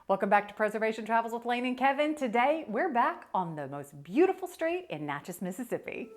Welcome back to Preservation Travels with Lane and Kevin. Today, we're back on the most beautiful street in Natchez, Mississippi.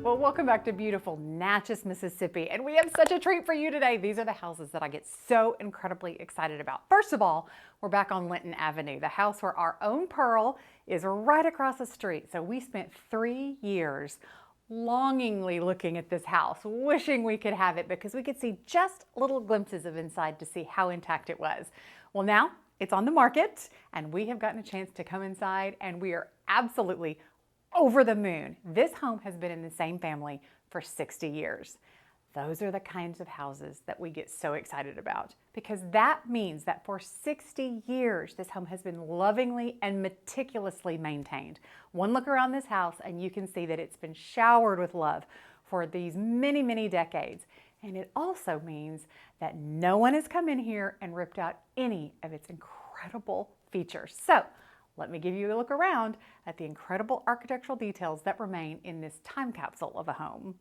Well, welcome back to beautiful Natchez, Mississippi. And we have such a treat for you today. These are the houses that I get so incredibly excited about. First of all, we're back on Linton Avenue, the house where our own Pearl is right across the street. So we spent 3 years longingly looking at this house, wishing we could have it because we could see just little glimpses of inside to see how intact it was. Well, now it's on the market and we have gotten a chance to come inside and we are absolutely over the moon. This home has been in the same family for 60 years. Those are the kinds of houses that we get so excited about because that means that for 60 years, this home has been lovingly and meticulously maintained. One look around this house and you can see that it's been showered with love for these many, many decades. And it also means that no one has come in here and ripped out any of its incredible features. So let me give you a look around at the incredible architectural details that remain in this time capsule of a home.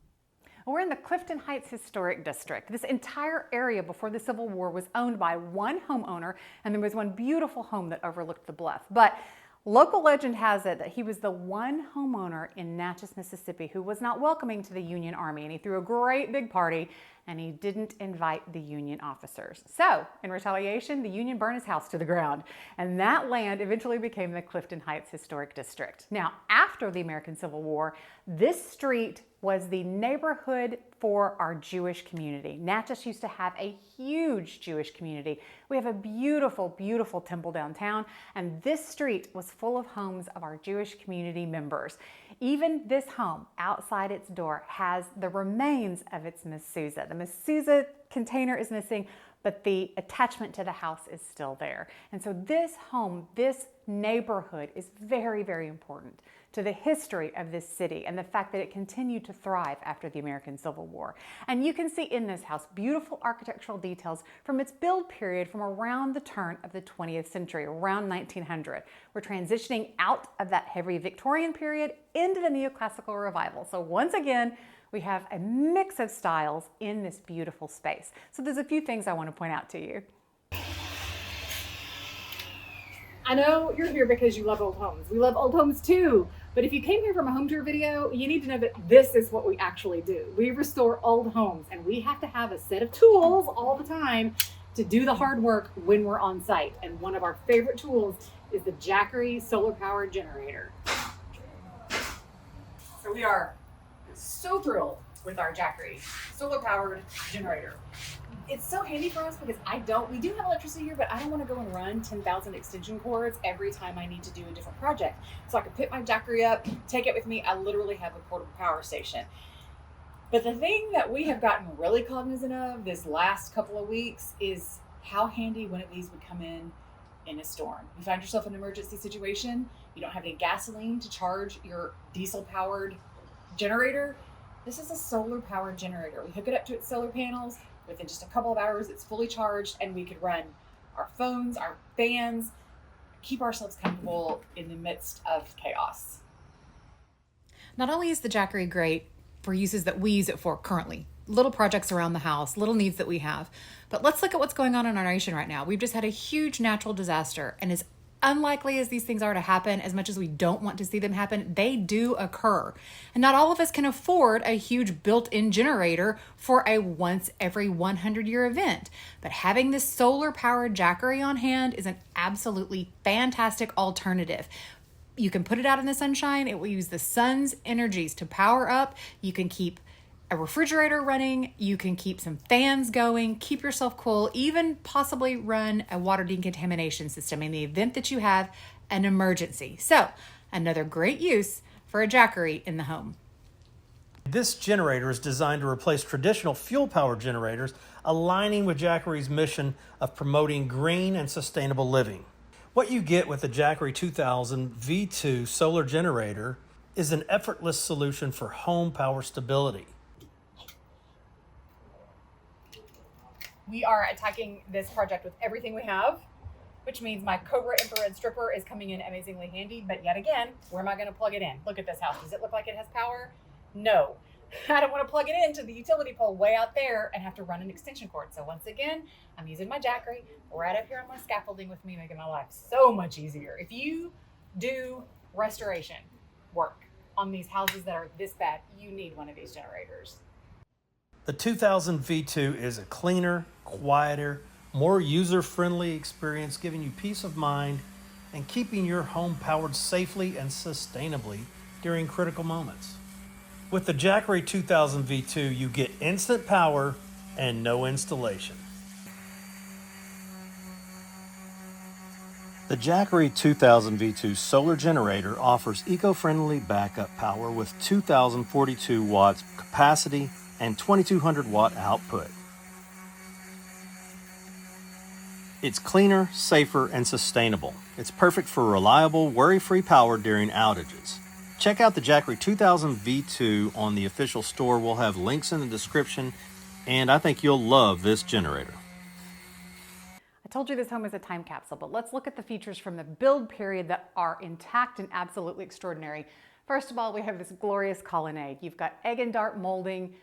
We're in the Clifton Heights Historic District. This entire area before the Civil War was owned by one homeowner, and there was one beautiful home that overlooked the bluff. But local legend has it that he was the one homeowner in Natchez, Mississippi who was not welcoming to the Union Army, and he threw a great big party and he didn't invite the Union officers. So in retaliation, the Union burned his house to the ground, and that land eventually became the Clifton Heights Historic District. Now, after the American Civil War, this street was the neighborhood for our Jewish community. Natchez used to have a huge Jewish community. We have a beautiful, beautiful temple downtown, and this street was full of homes of our Jewish community members. Even this home outside its door has the remains of its mezuzah. The mezuzah container is missing, but the attachment to the house is still there. And so this home, this neighborhood is very, very important to the history of this city and the fact that it continued to thrive after the American Civil War. And you can see in this house beautiful architectural details from its build period from around the turn of the 20th century, around 1900. We're transitioning out of that heavy Victorian period into the neoclassical revival. So once again, we have a mix of styles in this beautiful space. So there's a few things I want to point out to you. I know you're here because you love old homes. We love old homes too. But if you came here from a home tour video, you need to know that this is what we actually do. We restore old homes, and we have to have a set of tools all the time to do the hard work when we're on site. And one of our favorite tools is the Jackery solar powered generator. So we are so thrilled with our Jackery solar powered generator. It's so handy for us because we do have electricity here, but I don't want to go and run 10,000 extension cords every time I need to do a different project. So I can pick my Jackery up, take it with me. I literally have a portable power station. But the thing that we have gotten really cognizant of this last couple of weeks is how handy one of these would come in a storm. You find yourself in an emergency situation, you don't have any gasoline to charge your diesel powered generator. This is a solar powered generator. We hook it up to its solar panels. Within just a couple of hours, it's fully charged, and we could run our phones, our fans, keep ourselves comfortable in the midst of chaos. Not only is the Jackery great for uses that we use it for currently, little projects around the house, little needs that we have, but let's look at what's going on in our nation right now. We've just had a huge natural disaster, and as unlikely as these things are to happen, as much as we don't want to see them happen, they do occur. And not all of us can afford a huge built-in generator for a once every 100-year event. But having this solar-powered Jackery on hand is an absolutely fantastic alternative. You can put it out in the sunshine. It will use the sun's energies to power up. You can keep a refrigerator running, you can keep some fans going, keep yourself cool, even possibly run a water decontamination system in the event that you have an emergency. So, another great use for a Jackery in the home. This generator is designed to replace traditional fuel-powered generators, aligning with Jackery's mission of promoting green and sustainable living. What you get with the Jackery 2000 V2 solar generator is an effortless solution for home power stability. We are attacking this project with everything we have, which means my Cobra infrared stripper is coming in amazingly handy. But yet again, where am I going to plug it in? Look at this house. Does it look like it has power? No. I don't want to plug it into the utility pole way out there and have to run an extension cord. So once again, I'm using my Jackery right up here on my scaffolding with me, making my life so much easier. If you do restoration work on these houses that are this bad, you need one of these generators. The 2000 V2 is a cleaner, quieter, more user-friendly experience, giving you peace of mind and keeping your home powered safely and sustainably during critical moments. With the Jackery 2000 V2, you get instant power and no installation. The Jackery 2000 V2 solar generator offers eco-friendly backup power with 2,042 watts capacity and 2,200 watt output. It's cleaner, safer, and sustainable. It's perfect for reliable, worry-free power during outages. Check out the Jackery 2000 V2 on the official store. We'll have links in the description, and I think you'll love this generator. I told you this home is a time capsule, but let's look at the features from the build period that are intact and absolutely extraordinary. First of all, we have this glorious colonnade. You've got egg and dart molding,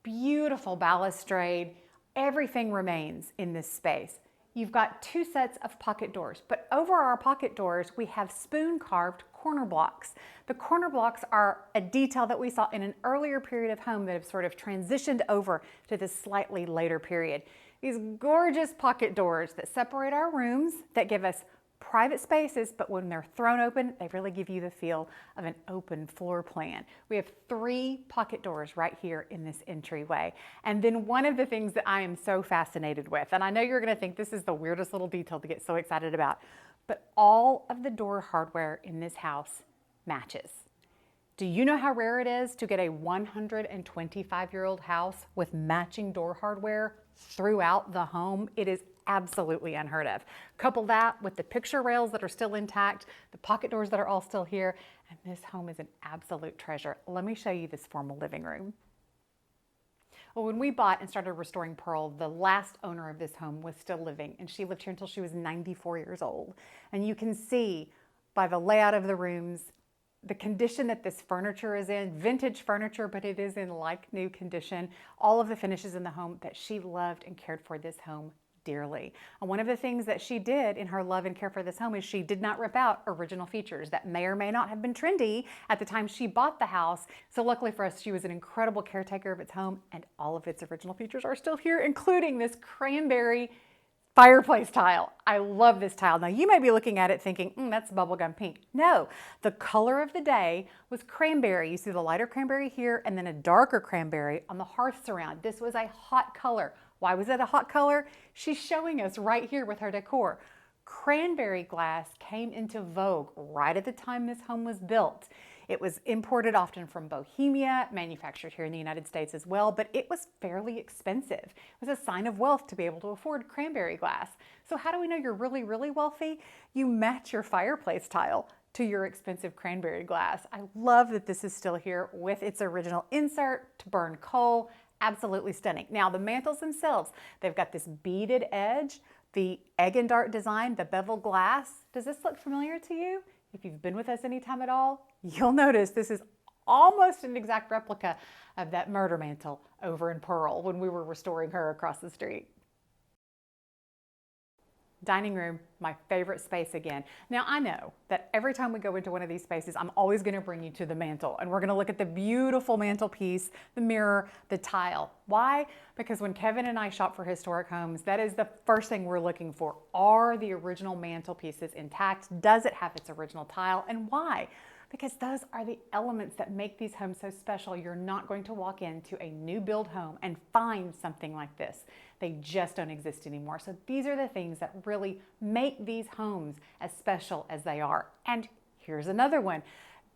beautiful balustrade. Everything remains in this space. You've got two sets of pocket doors, but over our pocket doors, we have spoon carved corner blocks. The corner blocks are a detail that we saw in an earlier period of home that have sort of transitioned over to this slightly later period. These gorgeous pocket doors that separate our rooms, that give us private spaces, but when they're thrown open, they really give you the feel of an open floor plan. We have 3 pocket doors right here in this entryway. And then one of the things that I am so fascinated with, and I know you're gonna think this is the weirdest little detail to get so excited about, but all of the door hardware in this house matches. Do you know how rare it is to get a 125-year-old house with matching door hardware? throughout the home, it is absolutely unheard of. Couple that with the picture rails that are still intact, the pocket doors that are all still here, and this home is an absolute treasure. Let me show you this formal living room. Well, when we bought and started restoring Pearl, the last owner of this home was still living, and she lived here until she was 94 years old. And you can see by the layout of the rooms, the condition that this furniture is in, vintage furniture, but it is in like new condition. All of the finishes in the home that she loved and cared for this home dearly. And one of the things that she did in her love and care for this home is she did not rip out original features that may or may not have been trendy at the time she bought the house. So luckily for us, she was an incredible caretaker of its home, and all of its original features are still here, including this cranberry fireplace tile. I love this tile. Now you may be looking at it thinking, that's bubblegum pink. No, the color of the day was cranberry. You see the lighter cranberry here and then a darker cranberry on the hearth surround. This was a hot color. Why was it a hot color? She's showing us right here with her decor. Cranberry glass came into vogue right at the time this home was built. It was imported often from Bohemia, manufactured here in the United States as well, but it was fairly expensive. It was a sign of wealth to be able to afford cranberry glass. So how do we know you're really, really wealthy? You match your fireplace tile to your expensive cranberry glass. I love that this is still here with its original insert to burn coal. Absolutely stunning. Now the mantles themselves, they've got this beaded edge, the egg and dart design, the bevel glass. Does this look familiar to you? If you've been with us any time at all, you'll notice this is almost an exact replica of that murder mantle over in Pearl when we were restoring her across the street. Dining room, my favorite space again. Now I know that every time we go into one of these spaces, I'm always going to bring you to the mantle, and we're going to look at the beautiful mantelpiece, the mirror, the tile. Why? Because when Kevin and I shop for historic homes, that is the first thing we're looking for. Are the original mantelpieces intact? Does it have its original tile? And why? Because those are the elements that make these homes so special. You're not going to walk into a new build home and find something like this. They just don't exist anymore. So these are the things that really make these homes as special as they are. And here's another one.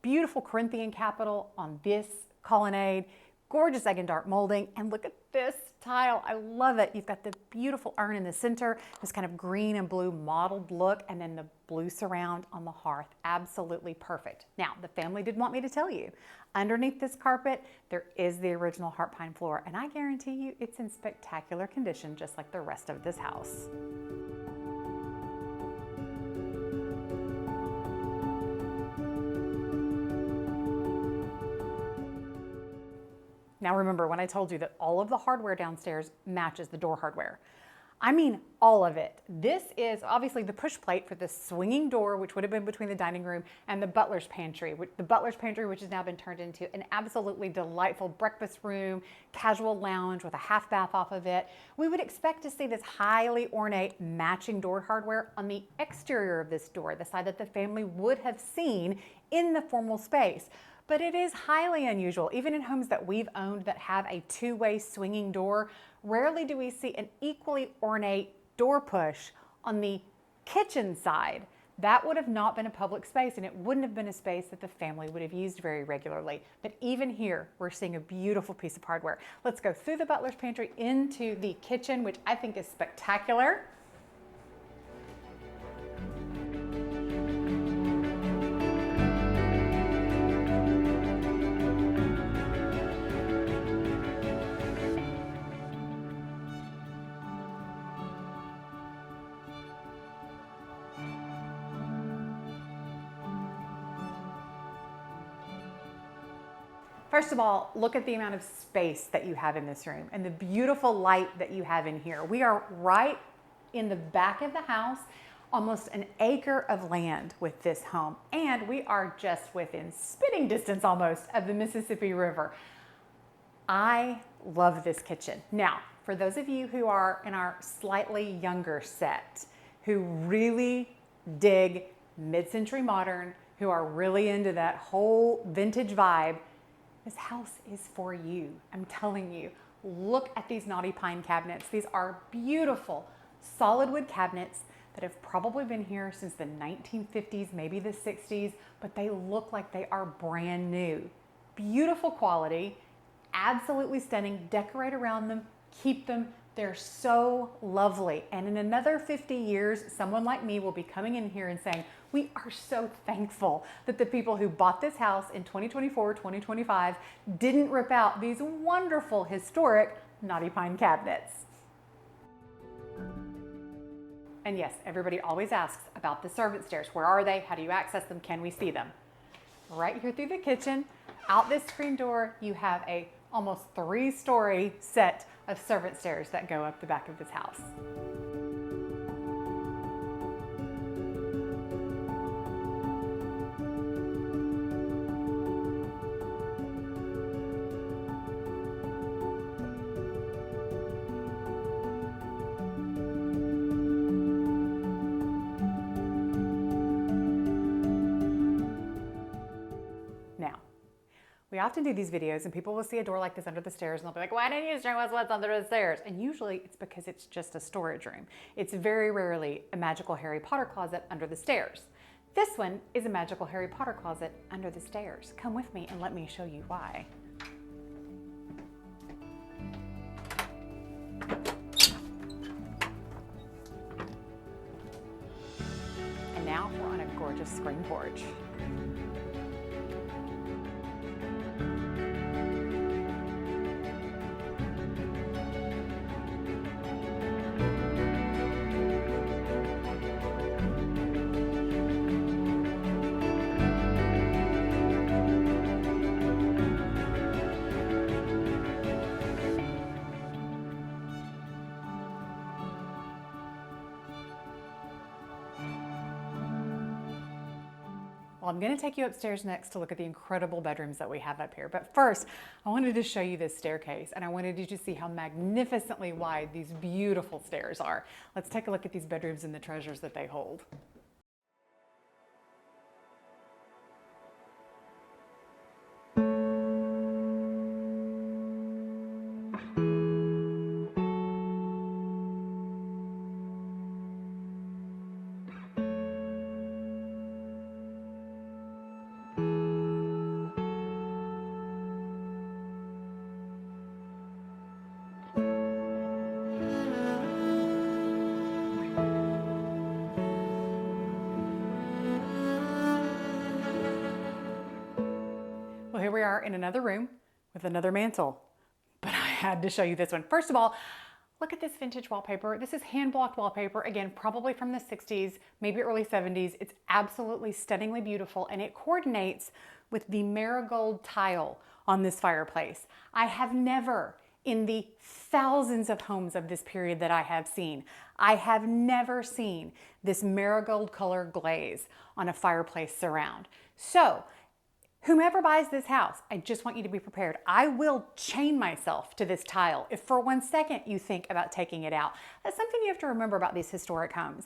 Beautiful Corinthian capital on this colonnade, gorgeous egg and dart molding, and look at this tile. I love it. You've got the beautiful urn in the center, this kind of green and blue mottled look, and then the blue surround on the hearth. Absolutely perfect. Now, the family did want me to tell you, underneath this carpet, there is the original heart pine floor, and I guarantee you it's in spectacular condition, just like the rest of this house. Now remember when I told you that all of the hardware downstairs matches the door hardware. I mean all of it. This is obviously the push plate for the swinging door, which would have been between the dining room and the butler's pantry. The butler's pantry, which has now been turned into an absolutely delightful breakfast room, casual lounge with a half bath off of it. We would expect to see this highly ornate matching door hardware on the exterior of this door, the side that the family would have seen in the formal space. But it is highly unusual, even in homes that we've owned that have a two-way swinging door. Rarely do we see an equally ornate door push on the kitchen side. That would have not been a public space, and it wouldn't have been a space that the family would have used very regularly. But even here, we're seeing a beautiful piece of hardware. Let's go through the butler's pantry into the kitchen, which I think is spectacular. First of all, look at the amount of space that you have in this room and the beautiful light that you have in here. We are right in the back of the house, almost an acre of land with this home, and we are just within spitting distance almost of the Mississippi River. I love this kitchen. Now, for those of you who are in our slightly younger set, who really dig mid-century modern, who are really into that whole vintage vibe, this house is for you. I'm telling you, look at these knotty pine cabinets. These are beautiful solid wood cabinets that have probably been here since the 1950s, maybe the 60s, but they look like they are brand new. Beautiful quality, absolutely stunning. Decorate around them, keep them, They're so lovely. And in another 50 years, someone like me will be coming in here and saying, we are so thankful that the people who bought this house in 2024, 2025 didn't rip out these wonderful historic knotty pine cabinets. And yes, everybody always asks about the servant stairs. Where are they? How do you access them? Can we see them? Right here through the kitchen, out this screen door, you have a almost 3-story set of servant stairs that go up the back of this house. Now, we often do these videos and people will see a door like this under the stairs and they'll be like, why didn't you show us what's under the stairs? And usually it's because it's just a storage room. It's very rarely a magical Harry Potter closet under the stairs. This one is a magical Harry Potter closet under the stairs. Come with me and let me show you why. And now we're on a gorgeous screen porch. Well, I'm going to take you upstairs next to look at the incredible bedrooms that we have up here. But first, I wanted to show you this staircase, and I wanted you to see how magnificently wide these beautiful stairs are. Let's take a look at these bedrooms and the treasures that they hold. Well, here we are in another room with another mantle, but I had to show you this one. First of all, look at this vintage wallpaper. This is hand-blocked wallpaper, again, probably from the 60s, maybe early 70s. It's absolutely stunningly beautiful, and it coordinates with the marigold tile on this fireplace. I have never, in the thousands of homes of this period that I have seen, I have never seen this marigold color glaze on a fireplace surround. So, whomever buys this house, I just want you to be prepared. I will chain myself to this tile if for 1 second you think about taking it out. That's something you have to remember about these historic homes.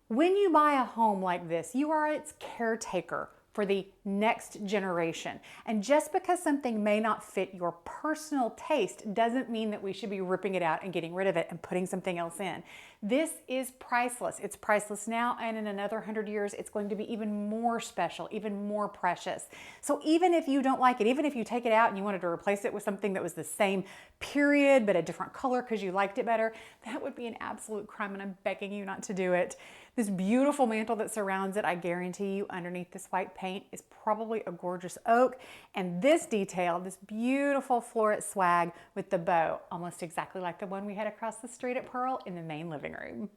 When you buy a home like this, you are its caretaker for the next generation. And just because something may not fit your personal taste doesn't mean that we should be ripping it out and getting rid of it and putting something else in. This is priceless. It's priceless now, and in another 100 years, it's going to be even more special, even more precious. So even if you don't like it, even if you take it out and you wanted to replace it with something that was the same period but a different color because you liked it better, that would be an absolute crime, and I'm begging you not to do it. This beautiful mantle that surrounds it, I guarantee you, underneath this white paint is probably a gorgeous oak. And this detail, this beautiful floret swag with the bow, almost exactly like the one we had across the street at Pearl in the main living room.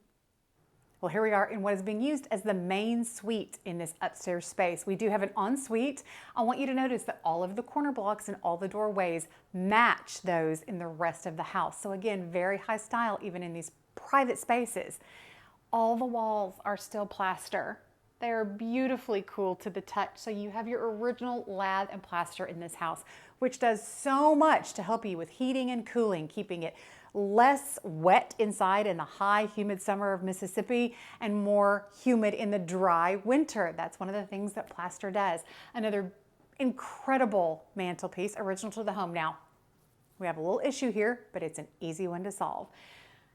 Well, here we are in what is being used as the main suite in this upstairs space. We do have an ensuite. I want you to notice that all of the corner blocks and all the doorways match those in the rest of the house. So again, very high style even in these private spaces. All the walls are still plaster. They are beautifully cool to the touch. So you have your original lath and plaster in this house, which does so much to help you with heating and cooling, keeping it less wet inside in the high humid summer of Mississippi and more humid in the dry winter. That's one of the things that plaster does. Another incredible mantelpiece, original to the home. Now, we have a little issue here, but it's an easy one to solve.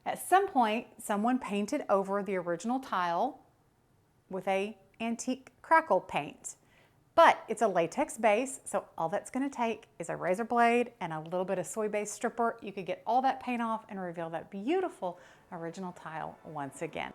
At some point, someone painted over the original tile with a antique crackle paint. But it's a latex base, so all that's gonna take is a razor blade and a little bit of soy-based stripper. You could get all that paint off and reveal that beautiful original tile once again.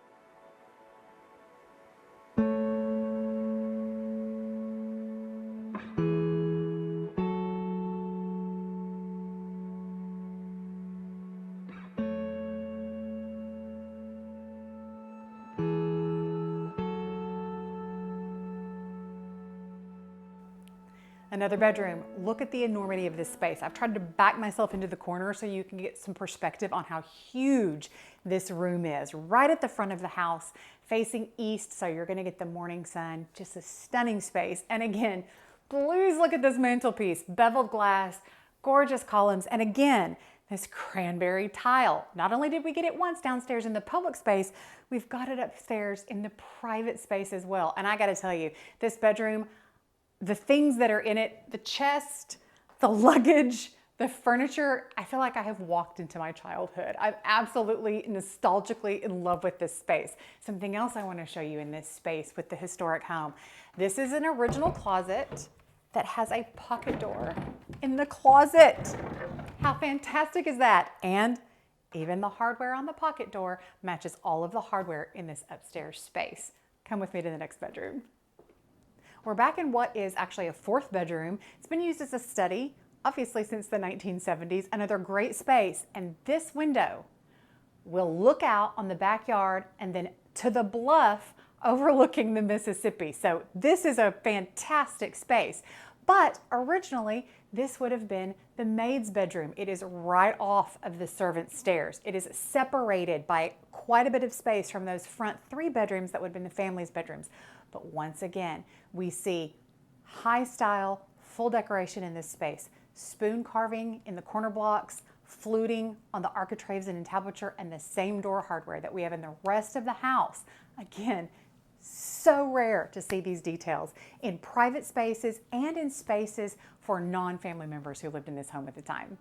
Another bedroom. Look at the enormity of this space. I've tried to back myself into the corner so you can get some perspective on how huge this room is. Right at the front of the house, facing east, so you're gonna get the morning sun. Just a stunning space. And again, please look at this mantelpiece. Beveled glass, gorgeous columns, and again, this cranberry tile. Not only did we get it once downstairs in the public space, we've got it upstairs in the private space as well. And I gotta tell you, this bedroom, the things that are in it, the chest, the luggage, the furniture, I feel like I have walked into my childhood. I'm absolutely nostalgically in love with this space. Something else I want to show you in this space with the historic home. This is an original closet that has a pocket door in the closet. How fantastic is that? And even the hardware on the pocket door matches all of the hardware in this upstairs space. Come with me to the next bedroom. We're back in what is actually a fourth bedroom. It's been used as a study, obviously since the 1970s, another great space. And this window will look out on the backyard and then to the bluff overlooking the Mississippi. So this is a fantastic space. But originally, this would have been the maid's bedroom. It is right off of the servant's stairs. It is separated by quite a bit of space from those front three bedrooms that would have been the family's bedrooms. But once again, we see high style, full decoration in this space. Spoon carving in the corner blocks, fluting on the architraves and entablature, and the same door hardware that we have in the rest of the house. Again, so rare to see these details in private spaces and in spaces for non-family members who lived in this home at the time.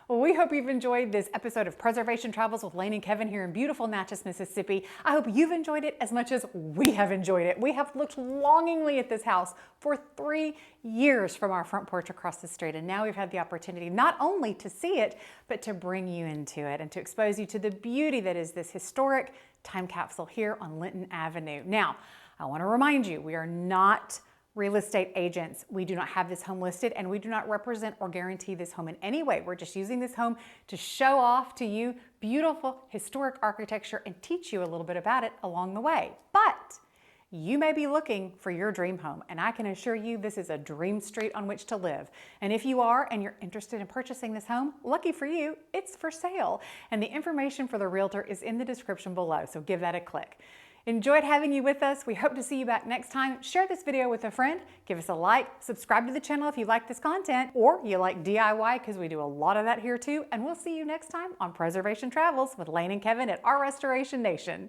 Well, we hope you've enjoyed this episode of Preservation Travels with Lane and Kevin here in beautiful Natchez, Mississippi. I hope you've enjoyed it as much as we have enjoyed it. We have looked longingly at this house for 3 years from our front porch across the street, and now we've had the opportunity not only to see it, but to bring you into it and to expose you to the beauty that is this historic time capsule here on Linton Avenue. Now, I want to remind you, we are not real estate agents. We do not have this home listed, and we do not represent or guarantee this home in any way. We're just using this home to show off to you beautiful historic architecture and teach you a little bit about it along the way. But you may be looking for your dream home, and I can assure you this is a dream street on which to live. And if you are and you're interested in purchasing this home, lucky for you, it's for sale. And the information for the realtor is in the description below, so give that a click. Enjoyed having you with us. We hope to see you back next time. Share this video with a friend, give us a like, subscribe to the channel if you like this content, or you like DIY, because we do a lot of that here too. And we'll see you next time on Preservation Travels with Lane and Kevin at Our Restoration Nation.